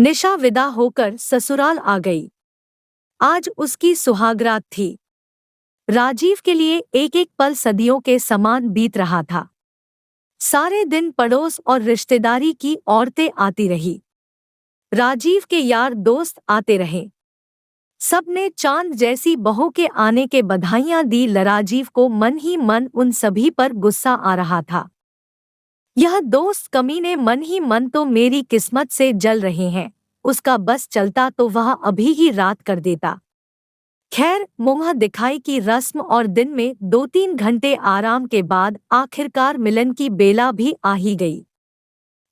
निशा विदा होकर ससुराल आ गई। आज उसकी सुहागरात थी। राजीव के लिए एक एक पल सदियों के समान बीत रहा था। सारे दिन पड़ोस और रिश्तेदारी की औरतें आती रही। राजीव के यार दोस्त आते रहे। सबने चांद जैसी बहू के आने के बधाइयां दी। राजीव को मन ही मन उन सभी पर गुस्सा आ रहा था। यह दोस्त कमीने मन ही मन तो मेरी किस्मत से जल रहे हैं। उसका बस चलता तो वह अभी ही रात कर देता। खैर, मुंह दिखाई की रस्म और दिन में 2-3 घंटे आराम के बाद आखिरकार मिलन की बेला भी आ ही गई।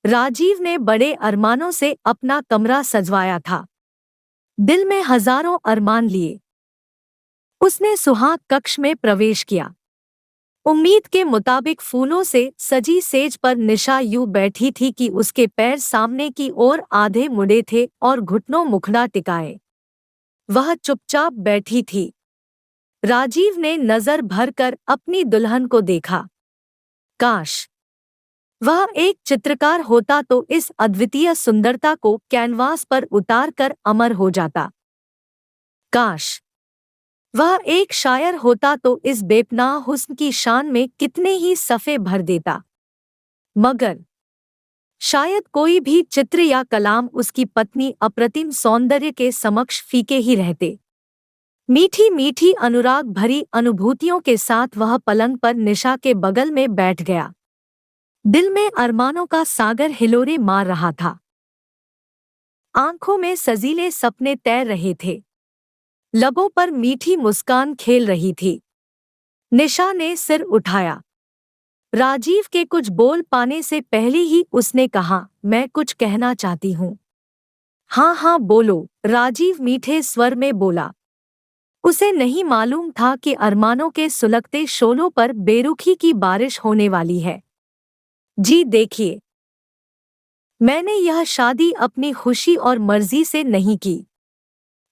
राजीव ने बड़े अरमानों से अपना कमरा सजवाया था। दिल में हजारों अरमान लिए उसने सुहाग कक्ष में प्रवेश किया। उम्मीद के मुताबिक फूलों से सजी सेज पर निशा यूं बैठी थी कि उसके पैर सामने की ओर आधे मुड़े थे और घुटनों मुखड़ा टिकाए वह चुपचाप बैठी थी। राजीव ने नजर भरकर अपनी दुल्हन को देखा। काश वह एक चित्रकार होता तो इस अद्वितीय सुंदरता को कैनवास पर उतार कर अमर हो जाता। काश वह एक शायर होता तो इस बेपनाह हुस्न की शान में कितने ही सफ़े भर देता। मगर शायद कोई भी चित्र या कलाम उसकी पत्नी अप्रतिम सौंदर्य के समक्ष फीके ही रहते। मीठी मीठी अनुराग भरी अनुभूतियों के साथ वह पलंग पर निशा के बगल में बैठ गया। दिल में अरमानों का सागर हिलोरे मार रहा था। आंखों में सजीले सपने तैर रहे थे। लबों पर मीठी मुस्कान खेल रही थी। निशा ने सिर उठाया। राजीव के कुछ बोल पाने से पहले ही उसने कहा, मैं कुछ कहना चाहती हूँ। हाँ हाँ बोलो, राजीव मीठे स्वर में बोला। उसे नहीं मालूम था कि अरमानों के सुलगते शोलों पर बेरुखी की बारिश होने वाली है। जी देखिए, मैंने यह शादी अपनी खुशी और मर्जी से नहीं की।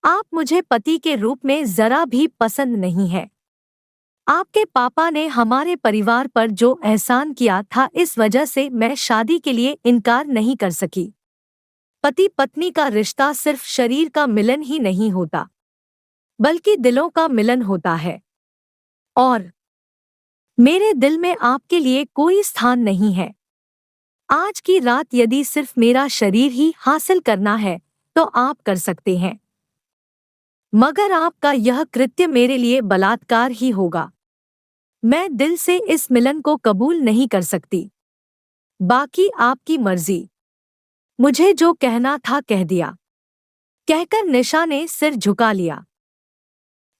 आप मुझे पति के रूप में जरा भी पसंद नहीं है। आपके पापा ने हमारे परिवार पर जो एहसान किया था, इस वजह से मैं शादी के लिए इनकार नहीं कर सकी। पति पत्नी का रिश्ता सिर्फ शरीर का मिलन ही नहीं होता, बल्कि दिलों का मिलन होता है। और मेरे दिल में आपके लिए कोई स्थान नहीं है। आज की रात यदि सिर्फ मेरा शरीर ही हासिल करना है तो आप कर सकते हैं, मगर आपका यह कृत्य मेरे लिए बलात्कार ही होगा। मैं दिल से इस मिलन को कबूल नहीं कर सकती। बाकी आपकी मर्जी। मुझे जो कहना था कह दिया। कहकर निशा ने सिर झुका लिया।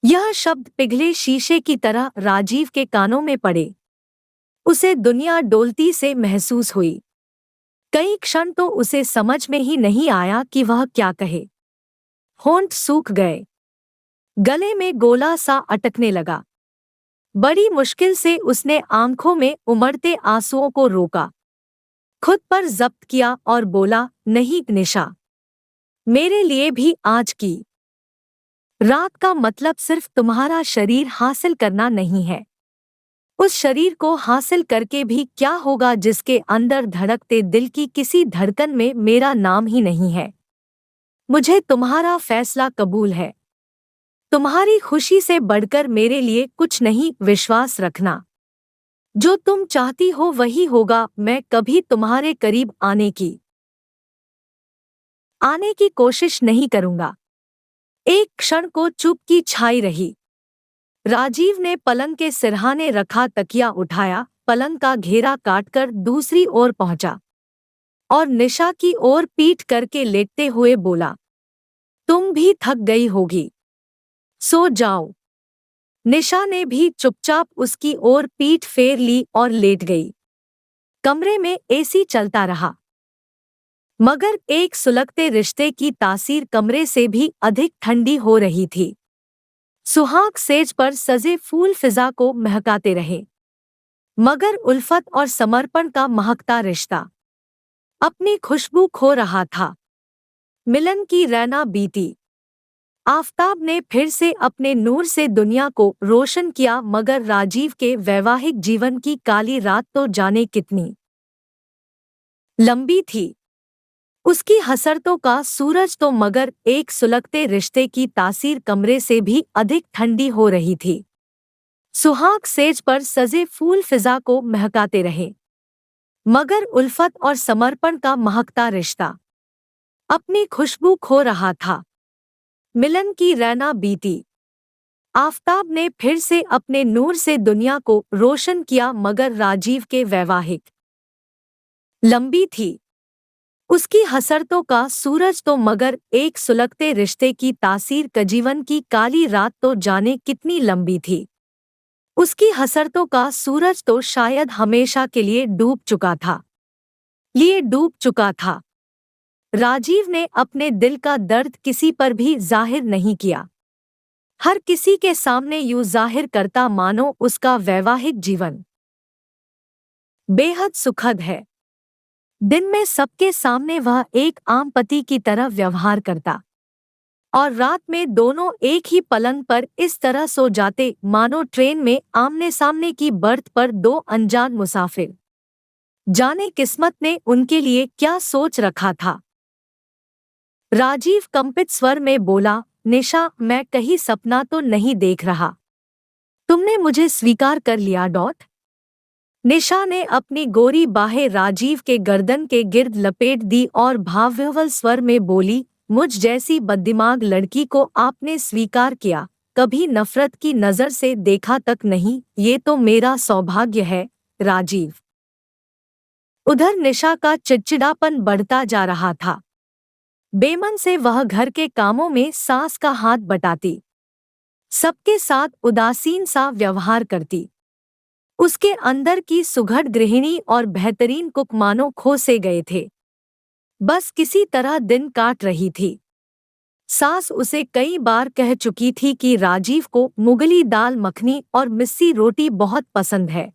यह शब्द पिघले शीशे की तरह राजीव के कानों में पड़े। उसे दुनिया डोलती से महसूस हुई। कई क्षण तो उसे समझ में ही नहीं आया कि वह क्या कहे। होंठ सूख गए। गले में गोला सा अटकने लगा। बड़ी मुश्किल से उसने आंखों में उमड़ते आंसुओं को रोका, खुद पर जब्त किया और बोला, नहीं निशा, मेरे लिए भी आज की रात का मतलब सिर्फ तुम्हारा शरीर हासिल करना नहीं है। उस शरीर को हासिल करके भी क्या होगा जिसके अंदर धड़कते दिल की किसी धड़कन में मेरा नाम ही नहीं है। मुझे तुम्हारा फैसला कबूल है। तुम्हारी खुशी से बढ़कर मेरे लिए कुछ नहीं। विश्वास रखना, जो तुम चाहती हो वही होगा। मैं कभी तुम्हारे करीब आने की कोशिश नहीं करूंगा। एक क्षण को चुप छाई रही। राजीव ने पलंग के सिरहाने रखा तकिया उठाया, पलंग का घेरा काटकर दूसरी ओर पहुंचा और निशा की ओर पीठ करके लेटते हुए बोला, तुम भी थक गई होगी, सो जाओ। निशा ने भी चुपचाप उसकी ओर पीठ फेर ली और लेट गई। कमरे में एसी चलता रहा, मगर एक सुलगते रिश्ते की तासीर कमरे से भी अधिक ठंडी हो रही थी। सुहाग सेज पर सजे फूल फिजा को महकाते रहे, मगर उल्फत और समर्पण का महकता रिश्ता अपनी खुशबू खो रहा था। मिलन की रैना बीती। आफताब ने फिर से अपने नूर से दुनिया को रोशन किया, मगर राजीव के वैवाहिक जीवन की काली रात तो जाने कितनी लंबी थी। उसकी हसरतों का सूरज तो मगर एक सुलगते रिश्ते की तासीर कमरे से भी अधिक ठंडी हो रही थी। सुहाग सेज पर सजे फूल फिजा को महकाते रहे, मगर उल्फत और समर्पण का महकता रिश्ता अपनी खुशबू खो रहा था। मिलन की रैना बीती। आफताब ने फिर से अपने नूर से दुनिया को रोशन किया, मगर राजीव के वैवाहिक लंबी थी। उसकी हसरतों का सूरज तो मगर एक सुलगते रिश्ते की तासीर कजीवन की काली रात तो जाने कितनी लंबी थी। उसकी हसरतों का सूरज तो शायद हमेशा के लिए डूब चुका था। राजीव ने अपने दिल का दर्द किसी पर भी जाहिर नहीं किया। हर किसी के सामने यूं जाहिर करता मानो उसका वैवाहिक जीवन बेहद सुखद है। दिन में सबके सामने वह एक आम पति की तरह व्यवहार करता, और रात में दोनों एक ही पलंग पर इस तरह सो जाते मानो ट्रेन में आमने सामने की बर्थ पर दो अनजान मुसाफिर। जाने किस्मत ने उनके लिए क्या सोच रखा था। राजीव कंपित स्वर में बोला, निशा, मैं कहीं सपना तो नहीं देख रहा। तुमने मुझे स्वीकार कर लिया। निशा ने अपनी गोरी बाहें राजीव के गर्दन के गिर्द लपेट दी और भावविह्वल स्वर में बोली, मुझ जैसी बददिमाग लड़की को आपने स्वीकार किया, कभी नफरत की नजर से देखा तक नहीं। ये तो मेरा सौभाग्य है राजीव। उधर निशा का चिड़चिड़ापन बढ़ता जा रहा था। बेमन से वह घर के कामों में सास का हाथ बटाती, सबके साथ उदासीन सा व्यवहार करती। उसके अंदर की सुघड़ गृहिणी और बेहतरीन कुक मानो खो से गए थे, बस किसी तरह दिन काट रही थी। सास उसे कई बार कह चुकी थी कि राजीव को मुगली दाल मखनी और मिस्सी रोटी बहुत पसंद है।